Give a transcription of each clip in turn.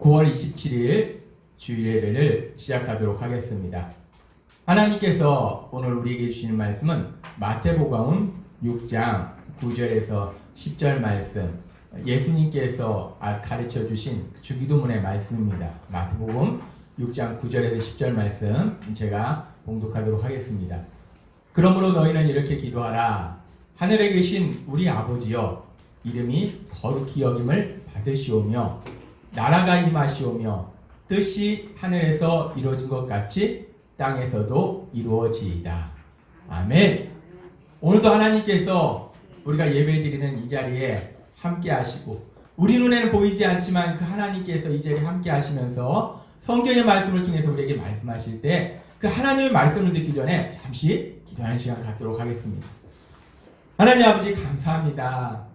9월 27일 주일 예배를 시작하도록 하겠습니다. 하나님께서 오늘 우리에게 주시는 말씀은 마태복음 6장 9절에서 10절 말씀, 예수님께서 가르쳐 주신 주기도문의 말씀입니다. 마태복음 6장 9절에서 10절 말씀 제가 봉독하도록 하겠습니다. 그러므로 너희는 이렇게 기도하라. 하늘에 계신 우리 아버지여, 이름이 거룩히 여김을 받으시오며 나라가 임하시오며 뜻이 하늘에서 이루어진 것 같이 땅에서도 이루어지이다. 아멘. 오늘도 하나님께서 우리가 예배드리는 이 자리에 함께 하시고, 우리 눈에는 보이지 않지만 그 하나님께서 이 자리에 함께 하시면서 성경의 말씀을 통해서 우리에게 말씀하실 때 그 하나님의 말씀을 듣기 전에 잠시 기도하는 시간 갖도록 하겠습니다. 하나님 아버지, 감사합니다.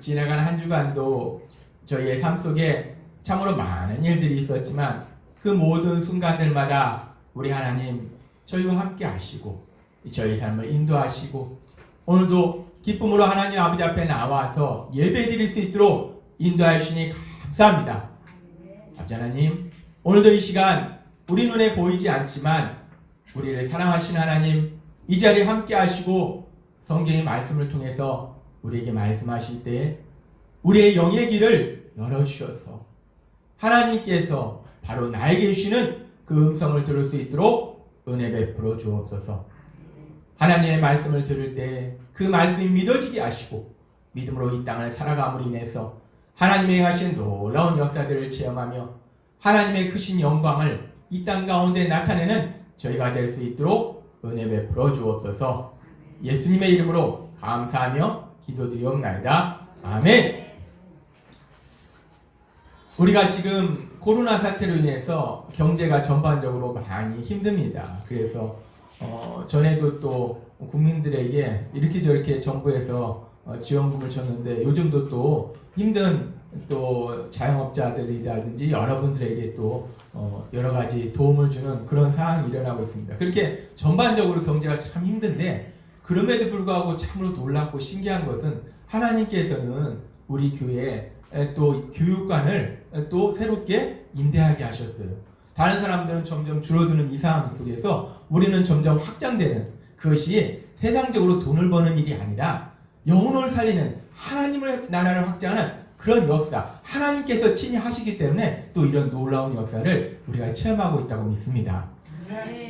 지나간 한 주간도 저희의 삶 속에 참으로 많은 일들이 있었지만 그 모든 순간들마다 우리 하나님 저희와 함께 하시고 저희 삶을 인도하시고, 오늘도 기쁨으로 하나님 아버지 앞에 나와서 예배 드릴 수 있도록 인도하여 주시니 감사합니다. 아버지 하나님, 오늘도 이 시간 우리 눈에 보이지 않지만 우리를 사랑하신 하나님 이 자리에 함께 하시고 성경의 말씀을 통해서 우리에게 말씀하실 때 우리의 영의 길을 열어주셔서 하나님께서 바로 나에게 주시는 그 음성을 들을 수 있도록 은혜 베풀어 주옵소서. 하나님의 말씀을 들을 때 그 말씀이 믿어지게 하시고 믿음으로 이 땅을 살아감으로 인해서 하나님의 행하신 놀라운 역사들을 체험하며 하나님의 크신 영광을 이 땅 가운데 나타내는 저희가 될 수 있도록 은혜 베풀어 주옵소서. 예수님의 이름으로 감사하며 기도드리옵나이다. 아멘. 우리가 지금 코로나 사태로 인해서 경제가 전반적으로 많이 힘듭니다. 그래서 전에도 또 국민들에게 이렇게 저렇게 정부에서 지원금을 줬는데 요즘도 또 힘든 또 자영업자들이라든지 여러분들에게 또 여러 가지 도움을 주는 그런 상황이 일어나고 있습니다. 그렇게 전반적으로 경제가 참 힘든데 그럼에도 불구하고 참으로 놀랍고 신기한 것은 하나님께서는 우리 교회에 또 교육관을 또 새롭게 임대하게 하셨어요. 다른 사람들은 점점 줄어드는 이 상황 속에서 우리는 점점 확장되는, 그것이 세상적으로 돈을 버는 일이 아니라 영혼을 살리는 하나님의 나라를 확장하는 그런 역사, 하나님께서 친히 하시기 때문에 또 이런 놀라운 역사를 우리가 체험하고 있다고 믿습니다.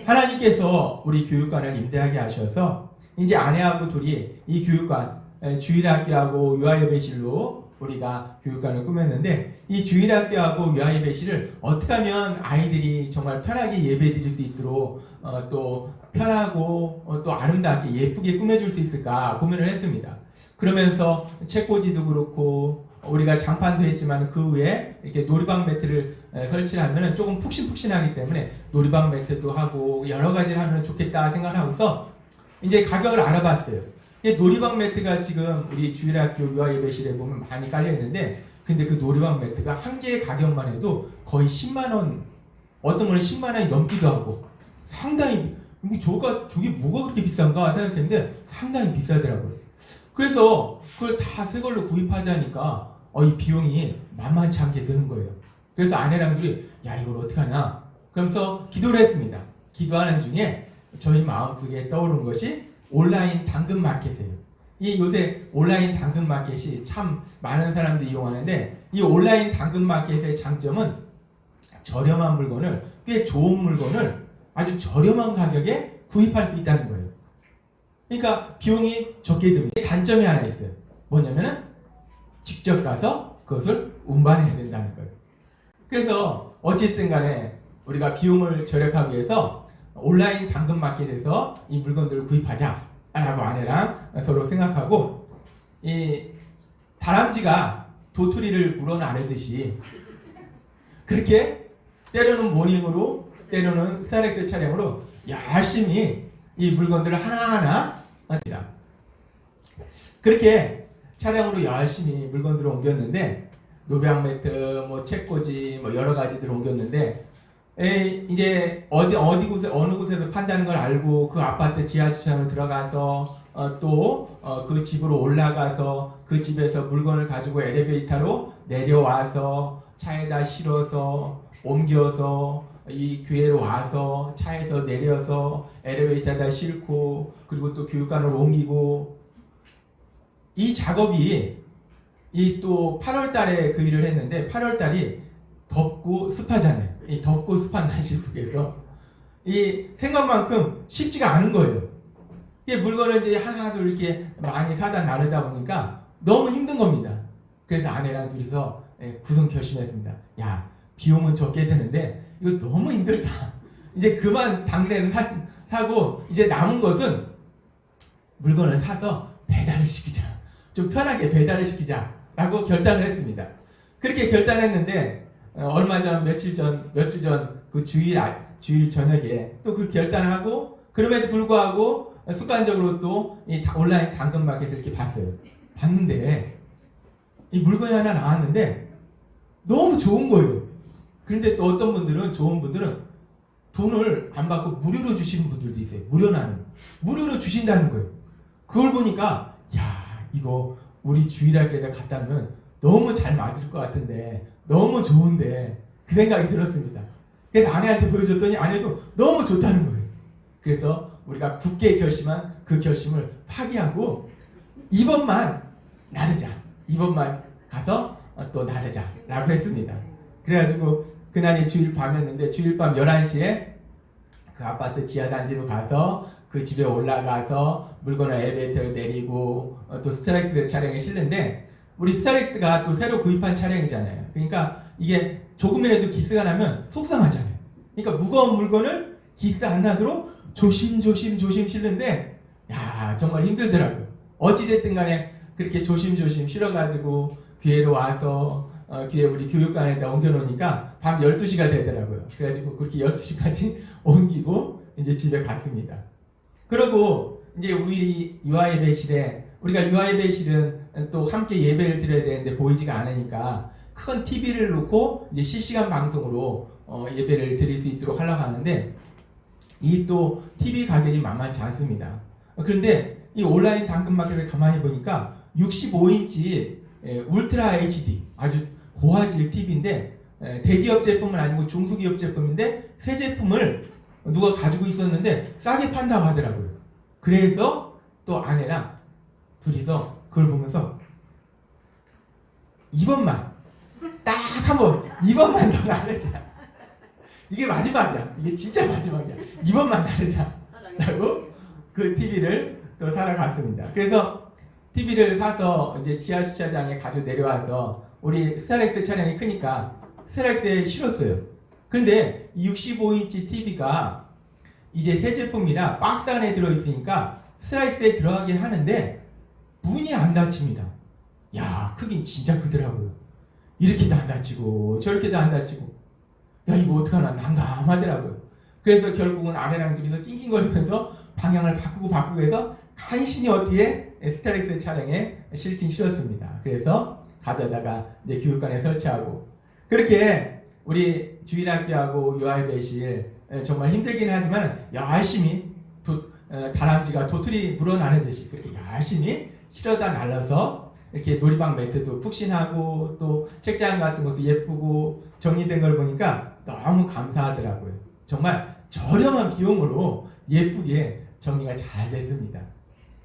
하나님께서 우리 교육관을 임대하게 하셔서 이제 아내하고 둘이 이 교육관, 주일학교하고 유아예배실로 우리가 교육관을 꾸몄는데, 이 주일학교하고 유아예배실을 어떻게 하면 아이들이 정말 편하게 예배 드릴 수 있도록 또 편하고 또 아름답게 예쁘게 꾸며줄 수 있을까 고민을 했습니다. 그러면서 책꽂이도 그렇고 우리가 장판도 했지만 그 위에 이렇게 놀이방 매트를 설치를 하면 조금 푹신푹신하기 때문에 놀이방 매트도 하고 여러 가지를 하면 좋겠다 생각하고서 이제 가격을 알아봤어요. 놀이방 매트가 지금 우리 주일학교 유아예배실에 보면 많이 깔려있는데, 근데 그 놀이방 매트가 한 개의 가격만 해도 거의 10만원, 어떤 거는 10만원이 넘기도 하고 상당히 저게 뭐가 그렇게 비싼가 생각했는데 상당히 비싸더라고요. 그래서 그걸 다 새 걸로 구입하자니까 이 비용이 만만치 않게 드는 거예요. 그래서 아내랑 둘이 야, 이걸 어떻게 하냐 그러면서 기도를 했습니다. 기도하는 중에 저희 마음속에 떠오른 것이 온라인 당근 마켓이에요. 이 요새 온라인 당근 마켓이 참 많은 사람들이 이용하는데, 이 온라인 당근 마켓의 장점은 저렴한 물건을, 꽤 좋은 물건을 아주 저렴한 가격에 구입할 수 있다는 거예요. 그러니까 비용이 적게 듭니다. 단점이 하나 있어요. 뭐냐면은 직접 가서 그것을 운반해야 된다는 거예요. 그래서 어쨌든 간에 우리가 비용을 절약하기 위해서 온라인 당근마켓에서 이 물건들을 구입하자 라고 아내랑 서로 생각하고, 이 다람쥐가 도토리를 물어나르듯이 그렇게 때로는 모닝으로 때로는 스타렉스 차량으로 열심히 이 물건들을 하나하나 합니다. 그렇게 차량으로 열심히 물건들을 옮겼는데, 노방 매트, 뭐 책꽂이, 뭐 여러 가지들을 옮겼는데, 이제 어느 곳에서 판다는 걸 알고 그 아파트 지하 주차장으로 들어가서 그 집으로 올라가서 그 집에서 물건을 가지고 엘리베이터로 내려와서 차에다 실어서 옮겨서 이 교회로 와서 차에서 내려서 엘리베이터에다 싣고 그리고 또 교육관으로 옮기고 이 작업이 이 또 8월 달에 그 일을 했는데 8월 달이 덥고 습하잖아요. 이 덥고 습한 날씨 속에서 이 생각만큼 쉽지가 않은 거예요. 이 물건을 이제 하나둘 이렇게 많이 사다 나르다 보니까 너무 힘든 겁니다. 그래서 아내랑 둘이서 구성 결심했습니다. 야, 비용은 적게 드는데 이거 너무 힘들다. 이제 그만 당근에서 사고 이제 남은 것은 물건을 사서 배달을 시키자. 좀 편하게 배달을 시키자라고 결단을 했습니다. 그렇게 결단했는데 얼마 전 며칠 전 몇 주 전 그 주일 저녁에 또 그 결단하고 그럼에도 불구하고 습관적으로 또 이 온라인 당근마켓을 이렇게 봤어요. 봤는데 이 물건이 하나 나왔는데 너무 좋은 거예요. 그런데 또 어떤 분들은 좋은 분들은 돈을 안 받고 무료로 주시는 분들도 있어요. 무료로 주신다는 거예요. 그걸 보니까 야, 이거 우리 주일학교에다 갖다 놓으면 너무 잘 맞을 것 같은데 너무 좋은데 그 생각이 들었습니다. 그래서 아내한테 보여줬더니 아내도 너무 좋다는 거예요. 그래서 우리가 굳게 결심한 그 결심을 파기하고 이번만 나르자. 이번만 가서 또 나르자라고 했습니다. 그래가지고 그날이 주일 밤이었는데 주일 밤 11시에 그 아파트 지하단지로 가서 그 집에 올라가서 물건을 엘리베이터에 내리고 또 스타렉스 차량에 실는데 우리 스타렉스가 또 새로 구입한 차량이잖아요. 그러니까 이게 조금이라도 기스가 나면 속상하잖아요. 그러니까 무거운 물건을 기스 안 나도록 조심조심 실는데 야, 정말 힘들더라고요. 어찌됐든 간에 그렇게 조심조심 실어가지고 교회로 와서 교회 우리 교육관에다 옮겨놓으니까 밤 12시가 되더라고요. 그래가지고 그렇게 12시까지 옮기고 이제 집에 갔습니다. 그러고 이제 우리 유아예배실에 우리가 유아예배실은 또 함께 예배를 드려야 되는데 보이지가 않으니까 큰 TV를 놓고 이제 실시간 방송으로 예배를 드릴 수 있도록 하려고 하는데 이 또 TV 가격이 만만치 않습니다. 그런데 이 온라인 당근마켓을 가만히 보니까 65인치 울트라 HD 아주 고화질 TV인데 대기업 제품은 아니고 중소기업 제품인데 새 제품을 누가 가지고 있었는데 싸게 판다고 하더라고요. 그래서 또 아내랑 둘이서 그걸 보면서 이번만 딱 한번 이번만 더 나르자. 이게 마지막이야. 이게 진짜 마지막이야. 이번만 나르자라고 그 TV를 또 사러 갔습니다. 그래서 TV를 사서 이제 지하 주차장에 가지고 내려와서 우리 스타렉스 차량이 크니까 스타렉스에 실었어요. 근데 65인치 TV가 이제 새 제품이라 박스 안에 들어있으니까 스타렉스에 들어가긴 하는데 문이 안 닫힙니다. 야, 크긴 진짜 크더라고요. 이렇게도 안 닫히고 저렇게도 안 닫히고 야, 이거 어떡하나 난감하더라고요. 그래서 결국은 아내랑 둘이서 낑낑거리면서 방향을 바꾸고 해서 간신히 어디에 스타렉스 차량에 실긴 실었습니다. 그래서 가져다가 이제 교육관에 설치하고 그렇게 우리 주일학교하고 유아예배실 정말 힘들긴 하지만 열심히 다람쥐가 도토리 물어나는 듯이 그렇게 열심히 실어다 날라서 이렇게 놀이방 매트도 푹신하고 또 책장 같은 것도 예쁘고 정리된 걸 보니까 너무 감사하더라고요. 정말 저렴한 비용으로 예쁘게 정리가 잘 됐습니다.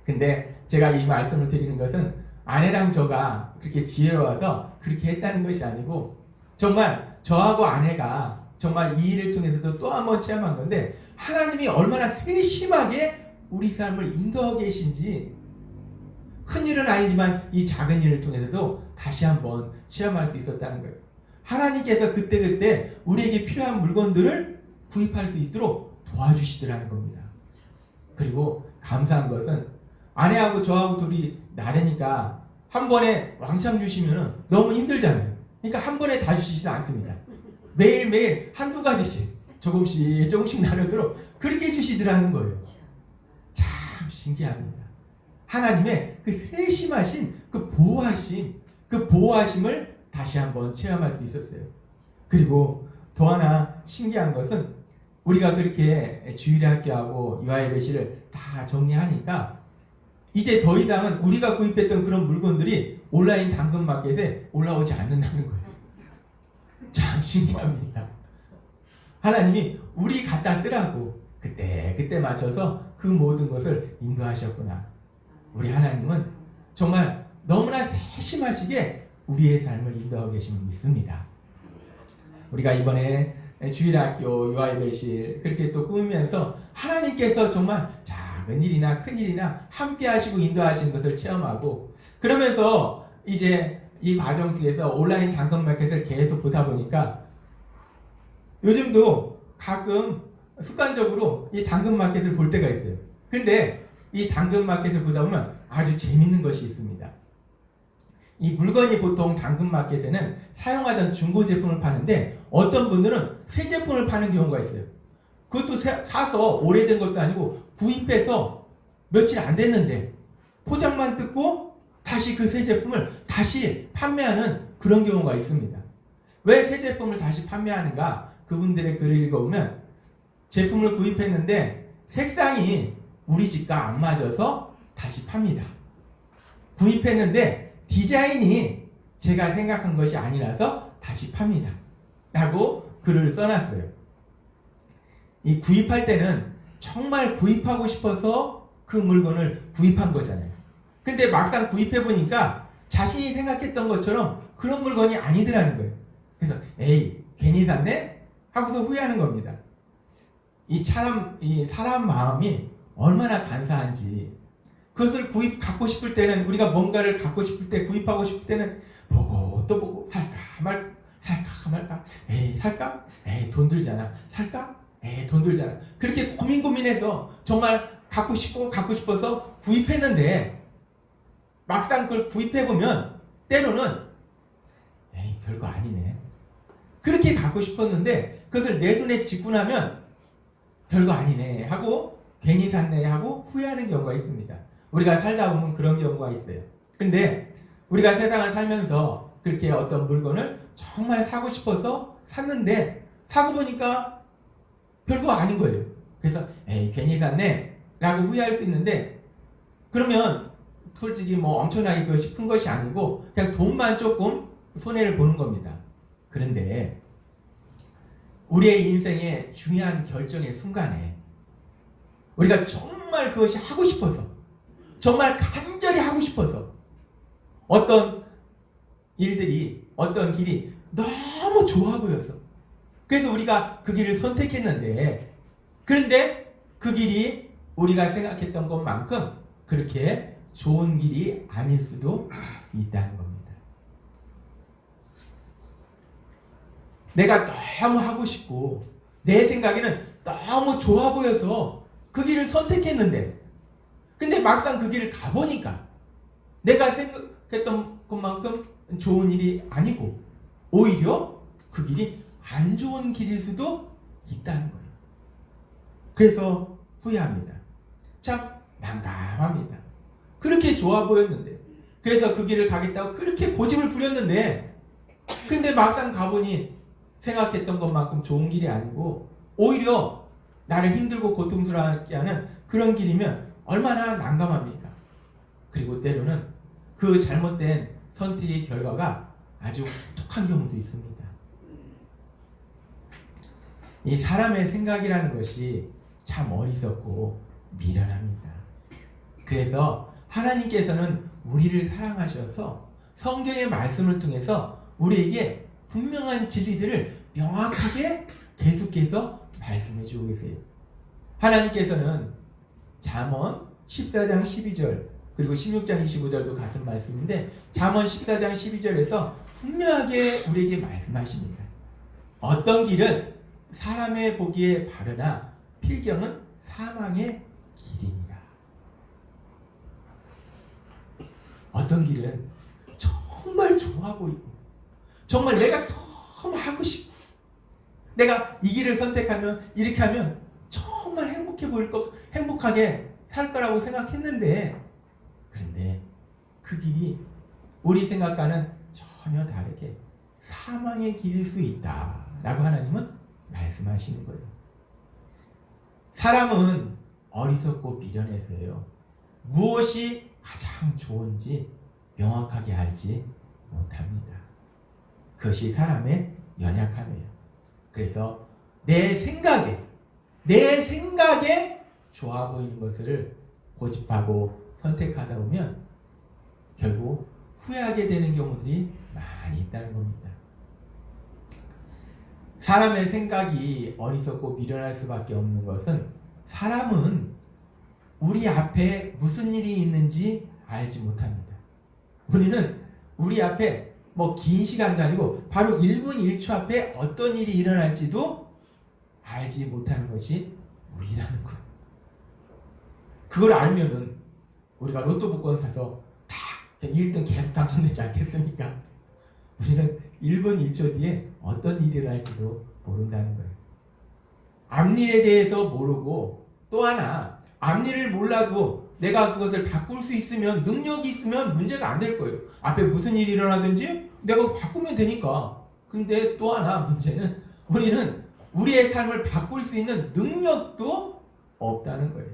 근데 제가 이 말씀을 드리는 것은 아내랑 저가 그렇게 지혜로워서 그렇게 했다는 것이 아니고 정말 저하고 아내가 정말 이 일을 통해서도 또 한 번 체험한 건데 하나님이 얼마나 세심하게 우리 삶을 인도하고 계신지 큰 일은 아니지만 이 작은 일을 통해서도 다시 한번 체험할 수 있었다는 거예요. 하나님께서 그때그때 우리에게 필요한 물건들을 구입할 수 있도록 도와주시더라는 겁니다. 그리고 감사한 것은 아내하고 저하고 둘이 나르니까 한 번에 왕창 주시면 너무 힘들잖아요. 그러니까 한 번에 다 주시지 않습니다. 매일매일 한두 가지씩 조금씩 나누도록 그렇게 주시더라는 거예요. 참 신기합니다. 하나님의 그 세심하신 그 보호하심을 다시 한번 체험할 수 있었어요. 그리고 더 하나 신기한 것은 우리가 그렇게 주일학교하고 유아예배실을 다 정리하니까 이제 더 이상은 우리가 구입했던 그런 물건들이 온라인 당근마켓에 올라오지 않는다는 거예요. 참 신기합니다. 하나님이 우리 갖다 쓰라고 그때 맞춰서 그 모든 것을 인도하셨구나. 우리 하나님은 정말 너무나 세심하시게 우리의 삶을 인도하고 계심을 믿습니다. 우리가 이번에 주일학교, 유아예배실 그렇게 또 꾸미면서 하나님께서 정말 작은 일이나 큰 일이나 함께 하시고 인도하시는 것을 체험하고, 그러면서 이제 이 과정 속에서 온라인 당근마켓을 계속 보다 보니까 요즘도 가끔 습관적으로 이 당근마켓을 볼 때가 있어요. 그런데 이 당근마켓을 보다 보면 아주 재밌는 것이 있습니다. 이 물건이 보통 당근마켓에는 사용하던 중고 제품을 파는데 어떤 분들은 새 제품을 파는 경우가 있어요. 그것도 사서 오래된 것도 아니고 구입해서 며칠 안 됐는데 포장만 뜯고 다시 그 새 제품을 다시 판매하는 그런 경우가 있습니다. 왜 새 제품을 다시 판매하는가? 그분들의 글을 읽어보면 제품을 구입했는데 색상이 우리 집과 안 맞아서 다시 팝니다. 구입했는데 디자인이 제가 생각한 것이 아니라서 다시 팝니다. 라고 글을 써놨어요. 이 구입할 때는 정말 구입하고 싶어서 그 물건을 구입한 거잖아요. 근데 막상 구입해보니까 자신이 생각했던 것처럼 그런 물건이 아니더라는 거예요. 그래서 에이 괜히 샀네? 하고서 후회하는 겁니다. 이 사람 마음이 얼마나 간사한지, 그것을 갖고 싶을 때는, 우리가 뭔가를 갖고 싶을 때, 구입하고 싶을 때는 보고 또 보고 살까 말까, 에이 살까? 에이 돈 들잖아. 살까? 에이 돈 들잖아. 그렇게 고민해서 정말 갖고 싶어서 구입했는데 막상 그걸 구입해보면 때로는 에이 별거 아니네. 그렇게 갖고 싶었는데 그것을 내 손에 쥐고 나면 별거 아니네 하고 괜히 샀네 하고 후회하는 경우가 있습니다. 우리가 살다 보면 그런 경우가 있어요. 근데 우리가 세상을 살면서 그렇게 어떤 물건을 정말 사고 싶어서 샀는데 사고 보니까 별거 아닌 거예요. 그래서 에이 괜히 샀네 라고 후회할 수 있는데, 그러면 솔직히 뭐 엄청나게 그것이 큰 것이 아니고 그냥 돈만 조금 손해를 보는 겁니다. 그런데 우리의 인생의 중요한 결정의 순간에 우리가 정말 그것이 하고 싶어서, 정말 간절히 하고 싶어서 어떤 일들이, 어떤 길이 너무 좋아 보여서 그래서 우리가 그 길을 선택했는데, 그런데 그 길이 우리가 생각했던 것만큼 그렇게 좋은 길이 아닐 수도 있다는 겁니다. 내가 너무 하고 싶고 내 생각에는 너무 좋아 보여서 그 길을 선택했는데, 근데 막상 그 길을 가보니까 내가 생각했던 것만큼 좋은 일이 아니고 오히려 그 길이 안 좋은 길일 수도 있다는 거예요. 그래서 후회합니다. 참 난감합니다. 그렇게 좋아 보였는데, 그래서 그 길을 가겠다고 그렇게 고집을 부렸는데, 근데 막상 가보니 생각했던 것만큼 좋은 길이 아니고 오히려 나를 힘들고 고통스럽게 하는 그런 길이면 얼마나 난감합니까? 그리고 때로는 그 잘못된 선택의 결과가 아주 혹독한 경우도 있습니다. 이 사람의 생각이라는 것이 참 어리석고 미련합니다. 그래서 하나님께서는 우리를 사랑하셔서 성경의 말씀을 통해서 우리에게 분명한 진리들을 명확하게 계속해서 말씀해 주고 계세요. 하나님께서는 잠언 14장 12절 그리고 16장 25절도 같은 말씀인데, 잠언 14장 12절에서 분명하게 우리에게 말씀하십니다. 어떤 길은 사람의 보기에 바르나 필경은 사망의 길이니라. 어떤 길은 정말 좋아 보이고 정말 내가 너무 하고 싶고 내가 이 길을 선택하면 이렇게 하면 정말 행복하게 살 거라고 생각했는데, 그런데 그 길이 우리 생각과는 전혀 다르게 사망의 길일 수 있다라고 하나님은 말씀하시는 거예요. 사람은 어리석고 미련해서요, 무엇이 가장 좋은지 명확하게 알지 못합니다. 그것이 사람의 연약함이에요. 그래서 내 생각에 좋아 보이는 것을 고집하고 선택하다 보면 결국 후회하게 되는 경우들이 많이 있다는 겁니다. 사람의 생각이 어리석고 미련할 수밖에 없는 것은 사람은 우리 앞에 무슨 일이 있는지 알지 못합니다. 우리는 우리 앞에 긴 시간도 아니고 바로 1분 1초 앞에 어떤 일이 일어날지도 알지 못하는 것이 우리라는 거예요. 그걸 알면은 우리가 로또 복권 사서 다 1등 계속 당첨되지 않겠습니까? 우리는 1분 1초 뒤에 어떤 일이 일어날지도 모른다는 거예요. 앞일에 대해서 모르고 또 하나 앞일을 몰라도 내가 그것을 바꿀 수 있으면 능력이 있으면 문제가 안 될 거예요. 앞에 무슨 일이 일어나든지 내가 바꾸면 되니까. 근데 또 하나 문제는 우리는 우리의 삶을 바꿀 수 있는 능력도 없다는 거예요.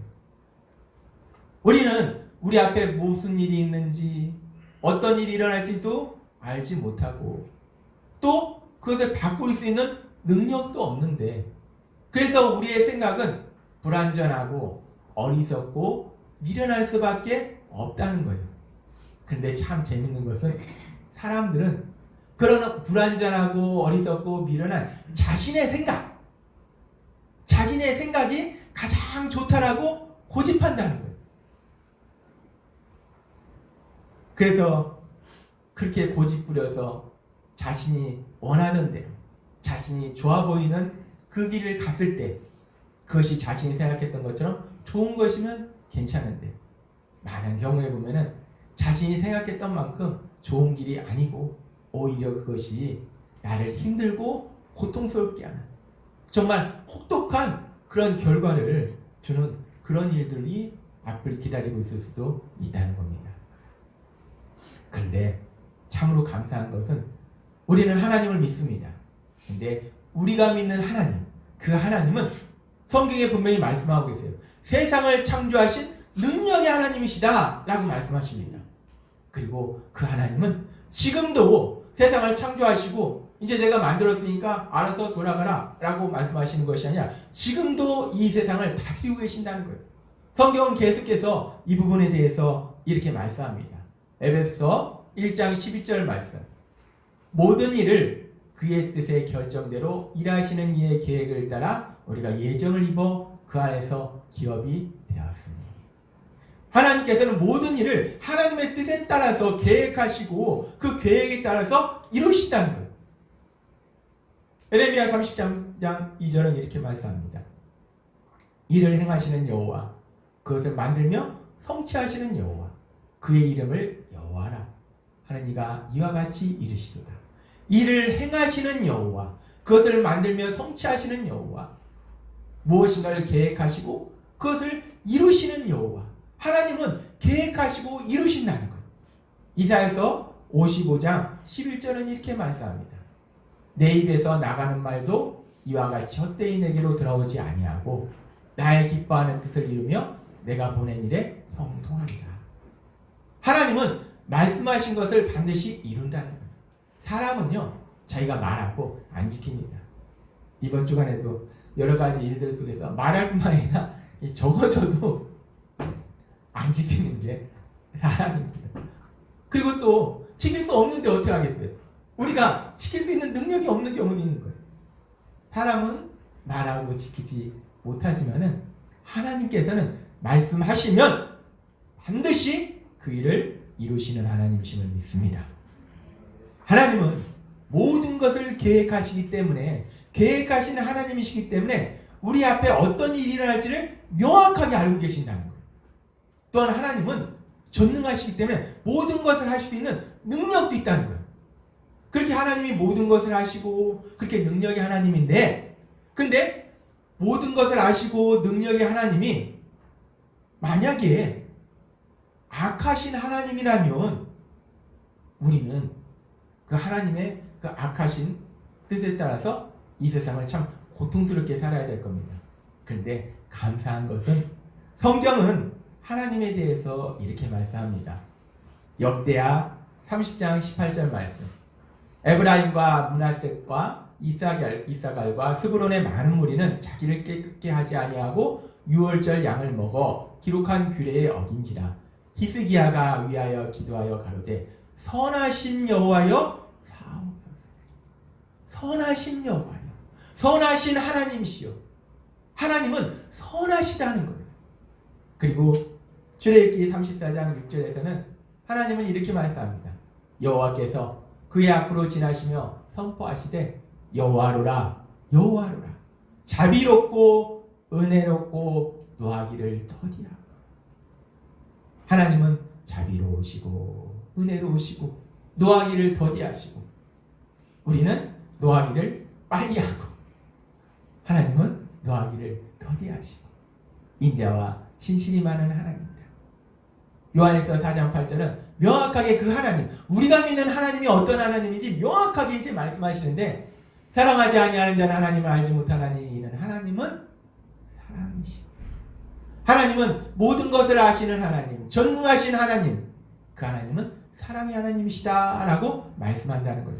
우리는 우리 앞에 무슨 일이 있는지 어떤 일이 일어날지도 알지 못하고 또 그것을 바꿀 수 있는 능력도 없는데 그래서 우리의 생각은 불완전하고 어리석고 미련할 수밖에 없다는 거예요. 근데 참 재밌는 것은 사람들은 그런 불완전하고 어리석고 미련한 자신의 생각이 가장 좋다라고 고집한다는 거예요. 그래서 그렇게 고집부려서 자신이 원하는 대로 자신이 좋아 보이는 그 길을 갔을 때 그것이 자신이 생각했던 것처럼 좋은 것이면 괜찮은데 많은 경우에 보면은 자신이 생각했던 만큼 좋은 길이 아니고 오히려 그것이 나를 힘들고 고통스럽게 하는 정말 혹독한 그런 결과를 주는 그런 일들이 앞을 기다리고 있을 수도 있다는 겁니다. 그런데 참으로 감사한 것은 우리는 하나님을 믿습니다. 근데 우리가 믿는 하나님, 그 하나님은 성경에 분명히 말씀하고 계세요. 세상을 창조하신 능력의 하나님이시다 라고 말씀하십니다. 그리고 그 하나님은 지금도 세상을 창조하시고 이제 내가 만들었으니까 알아서 돌아가라 라고 말씀하시는 것이 아니라 지금도 이 세상을 다스리고 계신다는 거예요. 성경은 계속해서 이 부분에 대해서 이렇게 말씀합니다. 에베소서 1장 12절 말씀. 모든 일을 그의 뜻의 결정대로 일하시는 이의 계획을 따라 우리가 예정을 입어 그 안에서 기업이 되었으니. 하나님께서는 모든 일을 하나님의 뜻에 따라서 계획하시고 그 계획에 따라서 이루신다는 거예요. 에레미야 33장 2절은 이렇게 말씀합니다. 일을 행하시는 여호와, 그것을 만들며 성취하시는 여호와, 그의 이름을 여호와라 하는 이가 이와 같이 이르시도다. 일을 행하시는 여호와, 그것을 만들며 성취하시는 여호와, 무엇인가를 계획하시고 그것을 이루시는 여호와. 하나님은 계획하시고 이루신다는 거예요. 이사야서 55장 11절은 이렇게 말씀합니다. 내 입에서 나가는 말도 이와 같이 헛되이 내게로 돌아오지 아니하고 나의 기뻐하는 뜻을 이루며 내가 보낸 일에 형통하리라. 하나님은 말씀하신 것을 반드시 이룬다는 거예요. 사람은요 자기가 말하고 안 지킵니다. 이번 주간에도 여러 가지 일들 속에서 말할 뿐만 아니라 적어줘도 안 지키는 게 사람입니다. 그리고 또 지킬 수 없는데 어떻게 하겠어요? 우리가 지킬 수 있는 능력이 없는 경우도 있는 거예요. 사람은 말하고 지키지 못하지만은 하나님께서는 말씀하시면 반드시 그 일을 이루시는 하나님이심을 믿습니다. 하나님은 모든 것을 계획하시기 때문에 계획하시는 하나님이시기 때문에 우리 앞에 어떤 일이 일어날지를 명확하게 알고 계신다는 거예요. 또한 하나님은 전능하시기 때문에 모든 것을 하실 수 있는 능력도 있다는 거예요. 그렇게 하나님이 모든 것을 하시고 그렇게 능력이 하나님인데 근데 모든 것을 아시고 능력이 하나님이 만약에 악하신 하나님이라면 우리는 그 하나님의 그 악하신 뜻에 따라서 이 세상을 참 고통스럽게 살아야 될 겁니다. 그런데 감사한 것은 성경은 하나님에 대해서 이렇게 말씀합니다. 역대하 30장 18절 말씀. 에브라임과 므낫셋과 이사갈과 스브론의 많은 무리는 자기를 깨끗게 하지 아니하고 유월절 양을 먹어 기록한 규례에 어긴지라. 히스기야가 위하여 기도하여 가로되 선하신 여호와여 사옵소서. 선하신 여호와여, 선하신 하나님이시여. 하나님은 선하시다는 거예요. 그리고 출애굽기 34장 6절에서는 하나님은 이렇게 말씀합니다. 여호와께서 그의 앞으로 지나시며 선포하시되 여호와로라 여호와로라 자비롭고 은혜롭고 노하기를 더디하고. 하나님은 자비로우시고 은혜로우시고 노하기를 더디하시고, 우리는 노하기를 빨리 하고 하나님은 노하기를 더디하시고 인자와 진실이 많은 하나님이다. 요한일서 4장 8절은 명확하게 그 하나님, 우리가 믿는 하나님이 어떤 하나님인지 명확하게 이제 말씀하시는데, 사랑하지 아니하는 자는 하나님을 알지 못하나니 이는 하나님은 사랑이시다. 하나님은 모든 것을 아시는 하나님, 전능하신 하나님, 그 하나님은 사랑의 하나님이시다 라고 말씀한다는 거예요.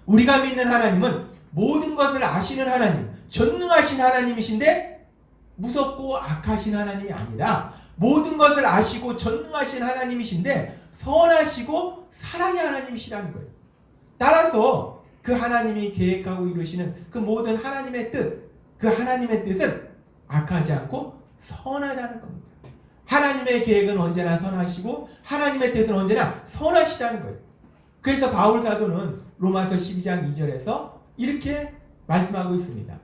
우리가 믿는 하나님은 모든 것을 아시는 하나님, 전능하신 하나님이신데 무섭고 악하신 하나님이 아니라 모든 것을 아시고 전능하신 하나님이신데 선하시고 사랑의 하나님이시라는 거예요. 따라서 그 하나님이 계획하고 이루시는 그 모든 하나님의 뜻, 그 하나님의 뜻은 악하지 않고 선하다는 겁니다. 하나님의 계획은 언제나 선하시고 하나님의 뜻은 언제나 선하시다는 거예요. 그래서 바울 사도는 로마서 12장 2절에서 이렇게 말씀하고 있습니다.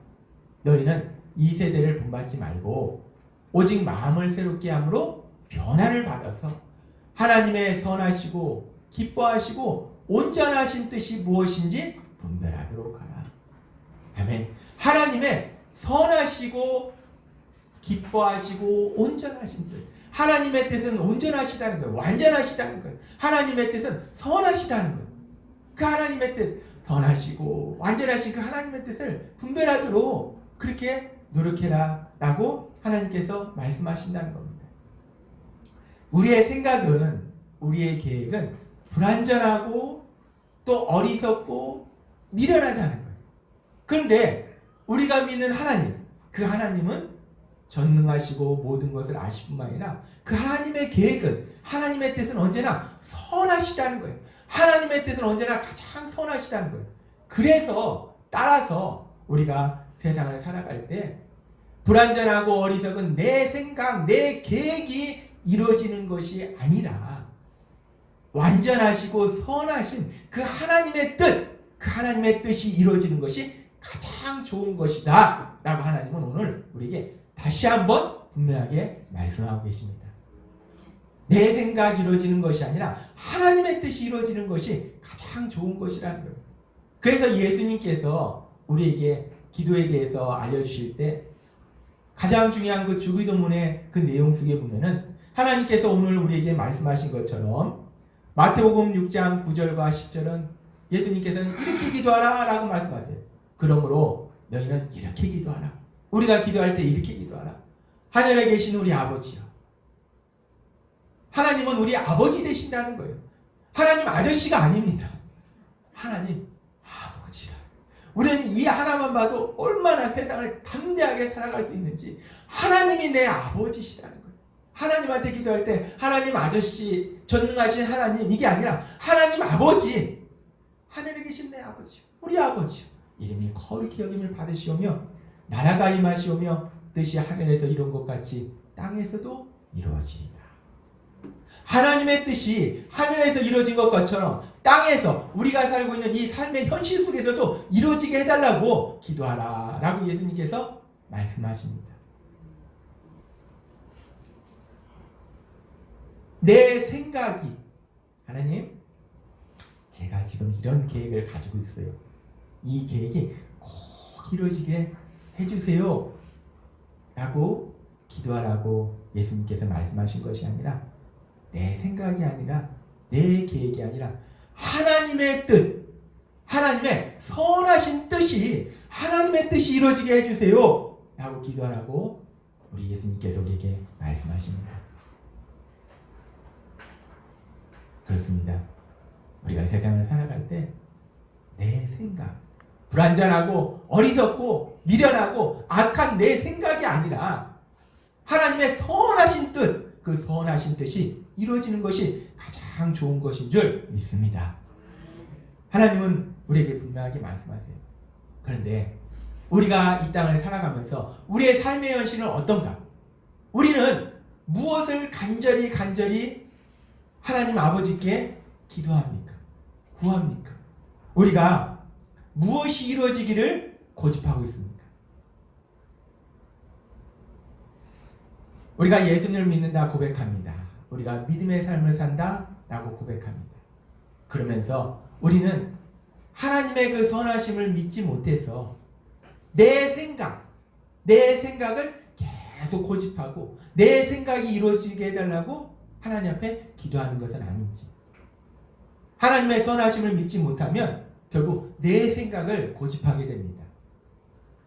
너희는 이 세대를 본받지 말고 오직 마음을 새롭게 함으로 변화를 받아서 하나님의 선하시고 기뻐하시고 온전하신 뜻이 무엇인지 분별하도록 하라. 아멘. 하나님의 선하시고 기뻐하시고 온전하신 뜻, 하나님의 뜻은 온전하시다는 거예요. 완전하시다는 거예요. 하나님의 뜻은 선하시다는 거예요. 그 하나님의 뜻, 선하시고 완전하신 그 하나님의 뜻을 분별하도록 그렇게 노력해라 라고 하나님께서 말씀하신다는 겁니다. 우리의 생각은, 우리의 계획은 불완전하고 또 어리석고 미련하다는 거예요. 그런데 우리가 믿는 하나님, 그 하나님은 전능하시고 모든 것을 아실 뿐만 아니라 그 하나님의 계획은, 하나님의 뜻은 언제나 선하시다는 거예요. 하나님의 뜻은 언제나 가장 선하시다는 거예요. 그래서 따라서 우리가 세상을 살아갈 때 불완전하고 어리석은 내 생각, 내 계획이 이루어지는 것이 아니라 완전하시고 선하신 그 하나님의 뜻, 그 하나님의 뜻이 이루어지는 것이 가장 좋은 것이다 라고 하나님은 오늘 우리에게 다시 한번 분명하게 말씀하고 계십니다. 내 생각이 이루어지는 것이 아니라 하나님의 뜻이 이루어지는 것이 가장 좋은 것이라는 거예요. 그래서 예수님께서 우리에게 기도에 대해서 알려주실 때 가장 중요한 그 주기도문의 그 내용 속에 보면은 하나님께서 오늘 우리에게 말씀하신 것처럼 마태복음 6장 9절과 10절은 예수님께서는 이렇게 기도하라 라고 말씀하세요. 그러므로 너희는 이렇게 기도하라. 우리가 기도할 때 이렇게 기도하라. 하늘에 계신 우리 아버지요. 하나님은 우리 아버지 되신다는 거예요. 하나님 아저씨가 아닙니다. 하나님 아버지라. 우리는 이 하나만 봐도 얼마나 세상을 담대하게 살아갈 수 있는지, 하나님이 내 아버지시라는 거예요. 하나님한테 기도할 때 하나님 아저씨, 전능하신 하나님, 이게 아니라 하나님 아버지, 하늘에 계신 내 아버지, 우리 아버지, 이름이 거룩히 여김을 받으시오며 나라가 임하시오며 뜻이 하늘에서 이룬 것 같이 땅에서도 이루어지이다. 하나님의 뜻이 하늘에서 이루어진 것처럼 땅에서 우리가 살고 있는 이 삶의 현실 속에서도 이루어지게 해달라고 기도하라 라고 예수님께서 말씀하십니다. 내 생각이, 하나님 제가 지금 이런 계획을 가지고 있어요. 이 계획이 꼭 이루어지게 해주세요 라고 기도하라고 예수님께서 말씀하신 것이 아니라, 내 생각이 아니라, 내 계획이 아니라 하나님의 뜻, 하나님의 선하신 뜻이, 하나님의 뜻이 이루어지게 해주세요 라고 기도하라고 우리 예수님께서 우리에게 말씀하십니다. 그렇습니다. 우리가 세상을 살아갈 때 내 생각, 불완전하고 어리석고 미련하고 악한 내 생각이 아니라 하나님의 선하신 뜻, 그 선하신 뜻이 이루어지는 것이 가장 좋은 것인 줄 믿습니다. 하나님은 우리에게 분명하게 말씀하세요. 그런데 우리가 이 땅을 살아가면서 우리의 삶의 현실은 어떤가? 우리는 무엇을 간절히 하나님 아버지께 기도합니까? 구합니까? 우리가 무엇이 이루어지기를 고집하고 있습니까? 우리가 예수님을 믿는다 고백합니다. 우리가 믿음의 삶을 산다 라고 고백합니다. 그러면서 우리는 하나님의 그 선하심을 믿지 못해서 내 생각을 계속 고집하고 내 생각이 이루어지게 해달라고 하나님 앞에 기도하는 것은 아닌지, 하나님의 선하심을 믿지 못하면 결국 내 생각을 고집하게 됩니다.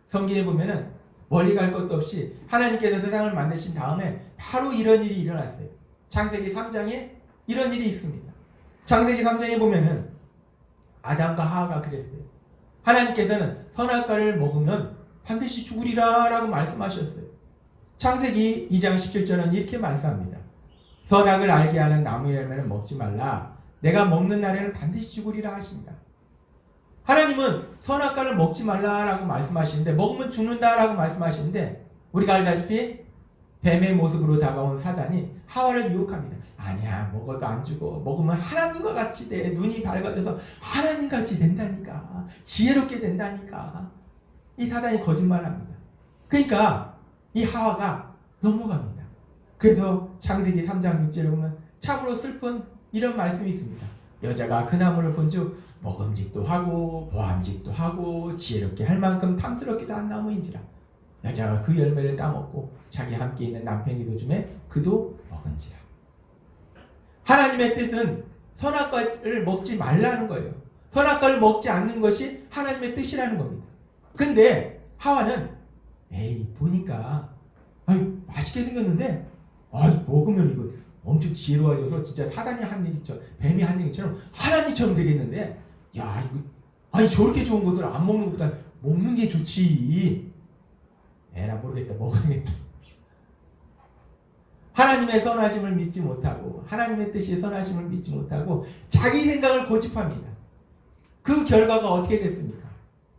성경에 보면은 멀리 갈 것도 없이 하나님께서 세상을 만드신 다음에 바로 이런 일이 일어났어요. 창세기 3장에 이런 일이 있습니다. 창세기 3장에 보면은 아담과 하와가 그랬어요. 하나님께서는 선악과를 먹으면 반드시 죽으리라 라고 말씀하셨어요. 창세기 2장 17절은 이렇게 말씀합니다. 선악을 알게 하는 나무의 열매는 먹지 말라. 내가 먹는 날에는 반드시 죽으리라 하신다. 하나님은 선악과를 먹지 말라라고 말씀하시는데, 먹으면 죽는다라고 말씀하시는데, 우리가 알다시피 뱀의 모습으로 다가온 사단이 하와를 유혹합니다. 아니야, 먹어도 안 죽어. 먹으면 하나님과 같이 돼. 눈이 밝아져서 하나님같이 된다니까. 지혜롭게 된다니까. 이 사단이 거짓말합니다. 그러니까 이 하와가 넘어갑니다. 그래서 창세기 3장 6절에 보면 참으로 슬픈 이런 말씀이 있습니다. 여자가 그 나무를 본즉 먹음직도 하고 보암직도 하고 지혜롭게 할 만큼 탐스럽기도 한 나무인지라. 여자가 그 열매를 따먹고 자기 함께 있는 남편이 도중에 그도 먹은지라. 하나님의 뜻은 선악과를 먹지 말라는 거예요. 선악과를 먹지 않는 것이 하나님의 뜻이라는 겁니다. 근데 하와는 보니까 맛있게 생겼는데 먹으면 이거 엄청 지혜로워져서 진짜 사단이 한 얘기처럼, 뱀이 한 얘기처럼 하나님처럼 되겠는데, 야 이거 저렇게 좋은 것을 안 먹는 것보다 먹는 게 좋지. 나 모르겠다, 먹어야겠다. 하나님의 선하심을 믿지 못하고 하나님의 뜻이 선하심을 믿지 못하고 자기 생각을 고집합니다. 그 결과가 어떻게 됐습니까?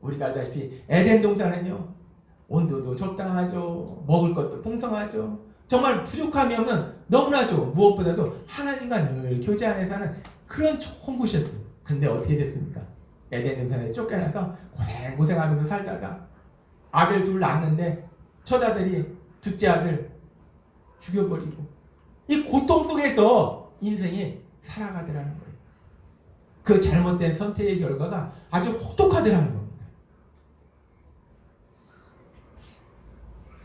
우리가 알다시피 에덴 동산은요, 온도도 적당하죠, 먹을 것도 풍성하죠, 정말 부족함이 없는 너무나죠. 무엇보다도 하나님과 늘 교제 안에 사는 그런 좋은 곳이었어요. 근데 어떻게 됐습니까? 에덴 동산에 쫓겨나서 고생하면서 살다가 아들 둘 낳았는데 첫 아들이 둘째 아들 죽여버리고, 이 고통 속에서 인생이 살아가더라는 거예요. 그 잘못된 선택의 결과가 아주 혹독하더라는 겁니다.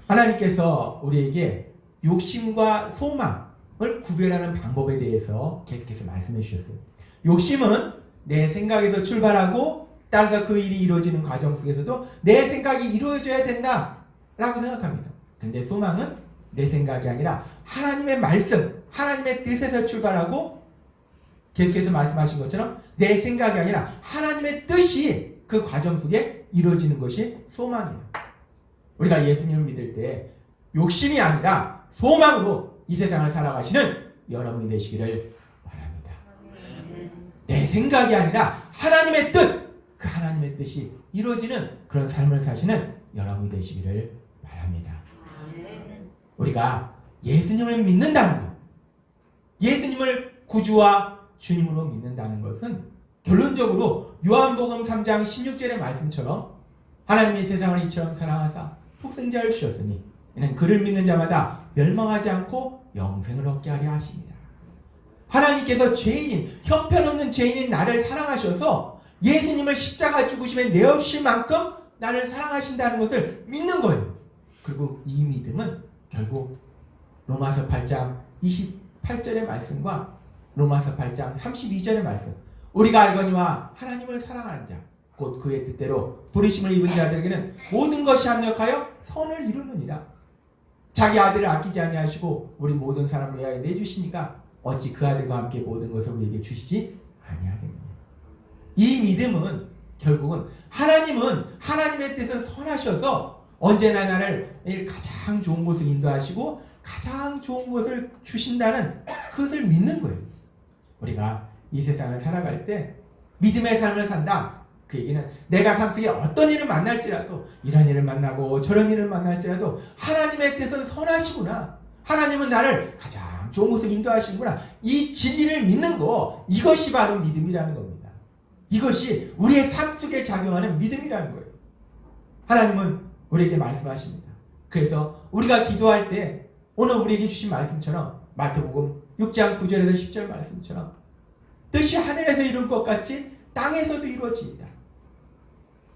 하나님께서 우리에게 욕심과 소망을 구별하는 방법에 대해서 계속해서 말씀해 주셨어요. 욕심은 내 생각에서 출발하고 따라서 그 일이 이루어지는 과정 속에서도 내 생각이 이루어져야 된다라고 생각합니다. 그런데 소망은 내 생각이 아니라 하나님의 말씀, 하나님의 뜻에서 출발하고, 계속해서 말씀하신 것처럼 내 생각이 아니라 하나님의 뜻이 그 과정 속에 이루어지는 것이 소망이에요. 우리가 예수님을 믿을 때 욕심이 아니라 소망으로 이 세상을 살아가시는 여러분이 되시기를 바랍니다. 내 생각이 아니라 하나님의 뜻, 그 하나님의 뜻이 이루어지는 그런 삶을 사시는 여러분이 되시기를 바랍니다. 우리가 예수님을 믿는다는 것, 예수님을 구주와 주님으로 믿는다는 것은 결론적으로 요한복음 3장 16절의 말씀처럼 하나님이 세상을 이처럼 사랑하사 독생자를 주셨으니 이는 그를 믿는 자마다 멸망하지 않고 영생을 얻게 하려 하십니다. 하나님께서 죄인인, 형편없는 죄인인 나를 사랑하셔서 예수님을 십자가 죽으심에 내어주실 만큼 나를 사랑하신다는 것을 믿는 거예요. 그리고 이 믿음은 결국 로마서 8장 28절의 말씀과 로마서 8장 32절의 말씀, 우리가 알거니와 하나님을 사랑하는 자 곧 그의 뜻대로 부르심을 입은 자들에게는 모든 것이 합력하여 선을 이루느니라. 자기 아들을 아끼지 아니하시고 우리 모든 사람을 위하여 내주시니까 어찌 그 아들과 함께 모든 것을 우리에게 주시지 아니하겠느냐. 이 믿음은 결국은 하나님은 하나님의 뜻은 선하셔서 언제나 나를 가장 좋은 곳을 인도하시고 가장 좋은 것을 주신다는 그것을 믿는 거예요. 우리가 이 세상을 살아갈 때 믿음의 삶을 산다. 그 얘기는 내가 삶 속에 어떤 일을 만날지라도 이런 일을 만나고 저런 일을 만날지라도 하나님의 뜻은 선하시구나. 하나님은 나를 가장 좋은 곳을 인도하시는구나. 이 진리를 믿는 거, 이것이 바로 믿음이라는 겁니다. 이것이 우리의 삶 속에 작용하는 믿음이라는 거예요. 하나님은 우리에게 말씀하십니다. 그래서 우리가 기도할 때 오늘 우리에게 주신 말씀처럼 마태복음 6장 9절에서 10절 말씀처럼 뜻이 하늘에서 이룬 것 같이 땅에서도 이루어집니다.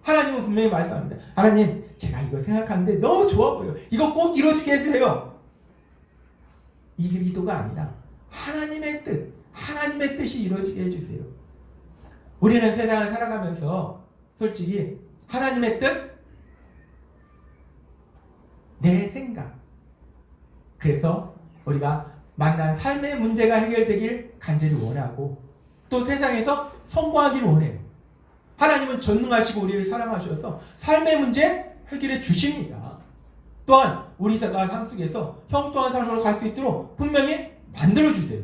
하나님은 분명히 말씀합니다. 하나님, 제가 이거 생각하는데 너무 좋아 보여요. 이거 꼭 이루어주게 해주세요. 이 기도가 아니라 하나님의 뜻, 하나님의 뜻이 이루어지게 해주세요. 우리는 세상을 살아가면서 솔직히 하나님의 뜻, 내 생각. 그래서 우리가 만난 삶의 문제가 해결되길 간절히 원하고 또 세상에서 성공하기를 원해요. 하나님은 전능하시고 우리를 사랑하셔서 삶의 문제 해결해 주십니다. 또한 우리가 삶 속에서 형통한 삶으로 갈 수 있도록 분명히 만들어주세요.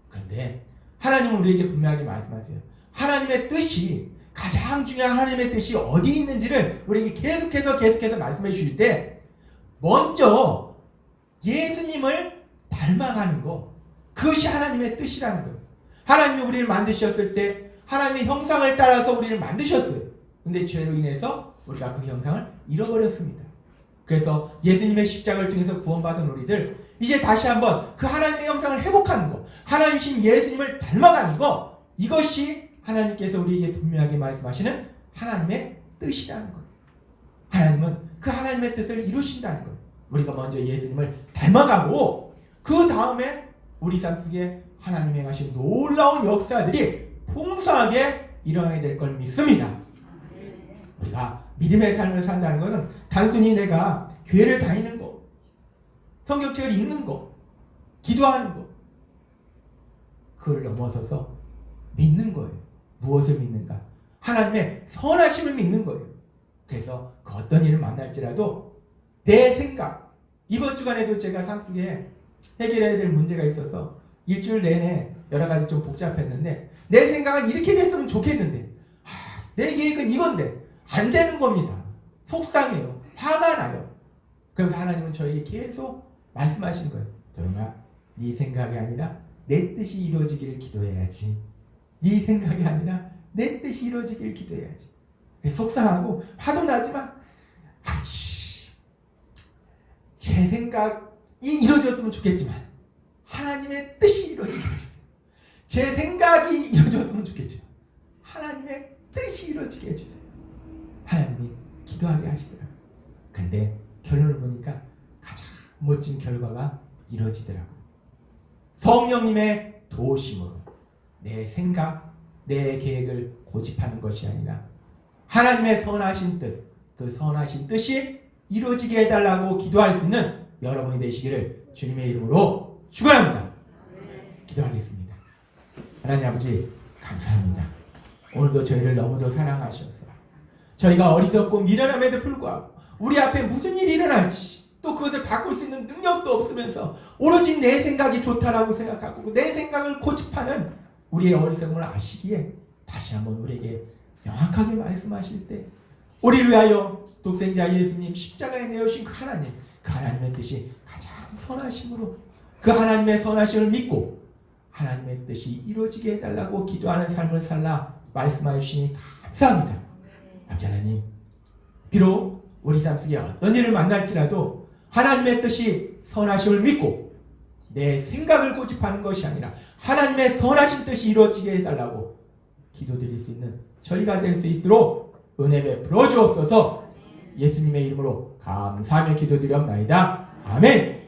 그런데 하나님은 우리에게 분명하게 말씀하세요. 하나님의 뜻이, 가장 중요한 하나님의 뜻이 어디 있는지를 우리에게 계속해서 말씀해 주실 때 먼저 예수님을 닮아가는 거, 그것이 하나님의 뜻이라는 거예요. 하나님이 우리를 만드셨을 때 하나님의 형상을 따라서 우리를 만드셨어요. 근데 죄로 인해서 우리가 그 형상을 잃어버렸습니다. 그래서 예수님의 십자가를 통해서 구원받은 우리들, 이제 다시 한번 그 하나님의 형상을 회복하는 거, 하나님이신 예수님을 닮아가는 거, 이것이 하나님께서 우리에게 분명하게 말씀하시는 하나님의 뜻이라는 거예요. 하나님은 그 하나님의 뜻을 이루신다는 거예요. 우리가 먼저 예수님을 닮아가고 그 다음에 우리 삶 속에 하나님이 행하신 놀라운 역사들이 풍성하게 일어나게 될 걸 믿습니다. 우리가 믿음의 삶을 산다는 것은 단순히 내가 교회를 다니는 거, 성경책을 읽는 거, 기도하는 거, 그걸 넘어서서 믿는 거예요. 무엇을 믿는가? 하나님의 선하심을 믿는 거예요. 그래서 그 어떤 일을 만날지라도 내 생각, 이번 주간에도 제가 삶 속에 해결해야 될 문제가 있어서 일주일 내내 여러 가지 좀 복잡했는데 내 생각은 이렇게 됐으면 좋겠는데 내 계획은 이건데 안 되는 겁니다. 속상해요. 화가 나요. 그래서 하나님은 저에게 계속 말씀하신 거예요. 도영아, 네 생각이 아니라 내 뜻이 이루어지기를 기도해야지. 네 생각이 아니라 내 뜻이 이루어지기를 기도해야지. 속상하고 화도 나지만 아우치, 제 생각이 이루어졌으면 좋겠지만 하나님의 뜻이 이루어지게 해주세요. 제 생각이 이루어졌으면 좋겠지만 하나님의 뜻이 이루어지게 해주세요. 하나님이 기도하게 하시더라고요. 그런데 결론을 보니까 가장 멋진 결과가 이루어지더라고요. 성령님의 도우심으로 내 생각, 내 계획을 고집하는 것이 아니라 하나님의 선하신 뜻, 그 선하신 뜻이 이루어지게 해달라고 기도할 수 있는 여러분이 되시기를 주님의 이름으로 축원합니다. 기도하겠습니다. 하나님 아버지, 감사합니다. 오늘도 저희를 너무도 사랑하셔서 저희가 어리석고 미련함에도 불구하고 우리 앞에 무슨 일이 일어날지 또 그것을 바꿀 수 있는 능력도 없으면서 오로지 내 생각이 좋다라고 생각하고 내 생각을 고집하는 우리의 어리석음을 아시기에 다시 한번 우리에게 명확하게 말씀하실 때 우리를 위하여 독생자 예수님 십자가에 내어주신 그 하나님, 그 하나님의 뜻이 가장 선하심으로 그 하나님의 선하심을 믿고 하나님의 뜻이 이루어지게 해달라고 기도하는 삶을 살라 말씀하여 주시니 감사합니다. 아버지 하나님, 비록 우리 삶 속에 어떤 일을 만날지라도 하나님의 뜻이 선하심을 믿고 내 생각을 고집하는 것이 아니라 하나님의 선하신 뜻이 이루어지게 해달라고 기도드릴 수 있는 저희가 될 수 있도록 은혜 베풀어 주옵소서. 예수님의 이름으로 감사하며 기도드리옵나이다. 아멘.